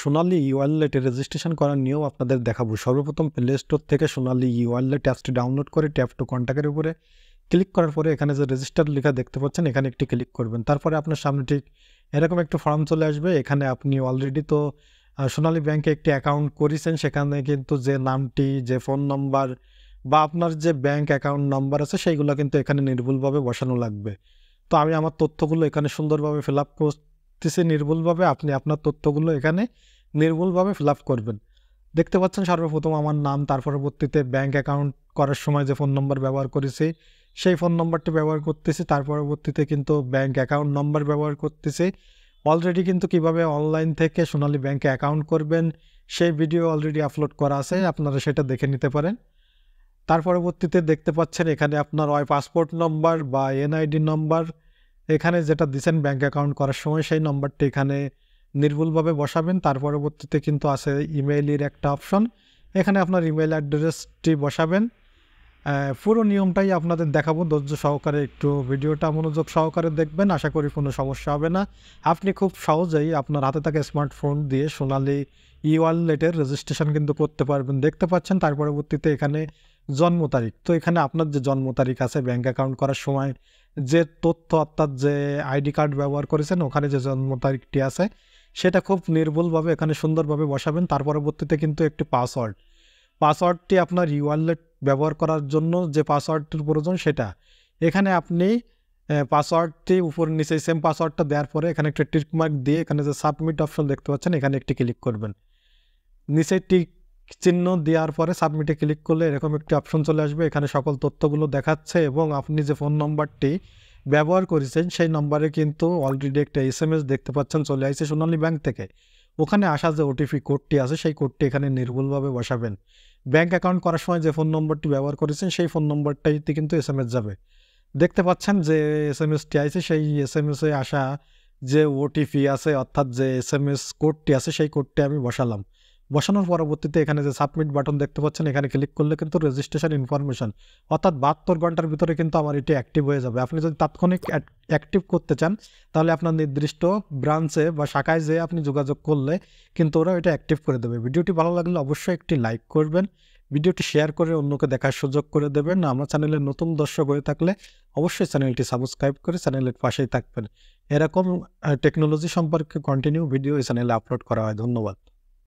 সোনালী ই-ওয়ালেটে registration করার নিয়ম আপনাদের দেখাবো। সর্বপ্রথম প্লে স্টোর থেকে সোনালী ই-ওয়ালেট অ্যাপসটি ডাউনলোড করে ট্যাপ টু কন্ট্যাক্টের উপরে ক্লিক করার পরে এখানে যে রেজিস্টার লেখা দেখতে পাচ্ছেন এখানে একটি ক্লিক করবেন। তারপরে আপনার সামনে ঠিক এরকম একটা ফর্ম চলে আসবে। এখানে আপনি অলরেডি তো সোনালী ব্যাংকে একটি অ্যাকাউন্ট করেছেন, সেখানে কিন্তু যে নামটি, যে ফোন নম্বর বা আপনার যে ব্যাংক অ্যাকাউন্ট নম্বর আছে সেইগুলো কিন্তু এখানে নির্ভুলভাবে বসানো লাগবে। তো আমি আমার তথ্যগুলো এখানে সুন্দরভাবে ফিল আপ করতেছি নির্ভুলভাবে। আপনি আপনার তথ্যগুলো এখানে নির্ভুলভাবে ফিল আপ করবেন। দেখতে পাচ্ছেন সর্বপ্রথম আমার নাম, তার পরবর্তীতে ব্যাংক অ্যাকাউন্ট করার সময় যে ফোন নম্বর ব্যবহার করেছি সেই ফোন নম্বরটি ব্যবহার করতেছি, তার পরবর্তীতে কিন্তু ব্যাংক অ্যাকাউন্ট নম্বর ব্যবহার করতেছি। অলরেডি কিন্তু কিভাবে অনলাইন থেকে সোনালী ব্যাংকে অ্যাকাউন্ট করবেন সেই ভিডিও অলরেডি আপলোড করা আছে, আপনারা সেটা দেখে নিতে পারেন। তার পরবর্তীতে দেখতে পাচ্ছেন এখানে আপনার হয় পাসপোর্ট নম্বর বা এনআইডি নম্বর, এখানে যেটা দিচ্ছেন ব্যাংক অ্যাকাউন্ট করার সময় সেই নম্বরটি এখানে নির্ভুলভাবে বসাবেন। তার পরবর্তীতে কিন্তু আছে ইমেইলের একটা অপশন, এখানে আপনার ইমেইল অ্যাড্রেসটি বসাবেন। পুরো নিয়মটাই আপনাদের দেখাবো, ধৈর্য সহকারে একটু ভিডিওটা মনোযোগ সহকারে দেখবেন, আশা করি কোনো সমস্যা হবে না। আপনি খুব সহজেই আপনার হাতে থাকা স্মার্টফোন দিয়ে সোনালী ই-ওয়ালেটের রেজিস্ট্রেশন কিন্তু করতে পারবেন। দেখতে পাচ্ছেন তার পরবর্তীতে এখানে জন্ম তারিখ, তো এখানে আপনার যে জন্ম তারিখ আছে ব্যাংক অ্যাকাউন্ট করার সময় যে তথ্য অর্থাৎ যে আইডি কার্ড ব্যবহার করেছেন ওখানে যে জন্ম তারিখটি আছে সেটা খুব নির্ভুলভাবে এখানে সুন্দরভাবে বসাবেন। তার পরবর্তীতে কিন্তু একটি পাসওয়ার্ডটি আপনার ই-ওয়ালেট ব্যবহার করার জন্য যে পাসওয়ার্ডটির প্রয়োজন সেটা এখানে আপনি পাসওয়ার্ডটি উপর নিচে সেম পাসওয়ার্ডটা দেওয়ার পরে এখানে একটা টিক মার্ক দিয়ে এখানে যে সাবমিট অপশন দেখতে পাচ্ছেন এখানে একটি ক্লিক করবেন। নিচে টিক চিহ্ন দেওয়ার পরে সাবমিটে ক্লিক করলে এরকম একটি অপশন চলে আসবে, এখানে সকল তথ্যগুলো দেখাচ্ছে এবং আপনি যে ফোন নম্বরটি ব্যবহার করেছেন সেই নম্বরে কিন্তু অলরেডি একটা SMS দেখতে পাচ্ছেন চলে আসছে সোনালী ব্যাংক থেকে। ওখানে আসা যে ওটিপি কোডটি আছে সেই কোডটি এখানে নির্ভুলভাবে বসাবেন। ব্যাংক অ্যাকাউন্ট করার সময় যে ফোন নম্বরটি ব্যবহার করেছেন সেই ফোন নম্বরটাইতে কিন্তু SMS যাবে। দেখতে পাচ্ছেন যে SMSটি আছে, সেই SMS-এ আসা যে ওটিপি আছে অর্থাৎ যে SMS কোডটি আছে সেই কোডটি আমি বসানোর পরবর্তীতে এখানে যে সাবমিট বাটন দেখতে পাচ্ছেন এখানে ক্লিক করলে কিন্তু রেজিস্ট্রেশন ইনফরমেশন অর্থাৎ 72 ঘন্টার ভিতরে কিন্তু আমার এটি অ্যাক্টিভ হয়ে যাবে। আপনি যদি তাৎক্ষণিক অ্যাক্টিভ করতে চান তাহলে আপনার নির্দিষ্ট ব্রাঞ্চে বা শাখায় যেয়ে আপনি যোগাযোগ করলে কিন্তু ওরা এটা অ্যাক্টিভ করে দেবে। ভিডিওটি ভালো লাগলে অবশ্যই একটি লাইক করবেন, ভিডিওটি শেয়ার করে অন্যকে দেখার সুযোগ করে দেবেন। আমার চ্যানেলে নতুন দর্শক হয়ে থাকলে অবশ্যই চ্যানেলটি সাবস্ক্রাইব করে চ্যানেলের পাশেই থাকবেন। এরকম টেকনোলজি সম্পর্কে কন্টিনিউ ভিডিও এই চ্যানেলে আপলোড করা হয়। ধন্যবাদ।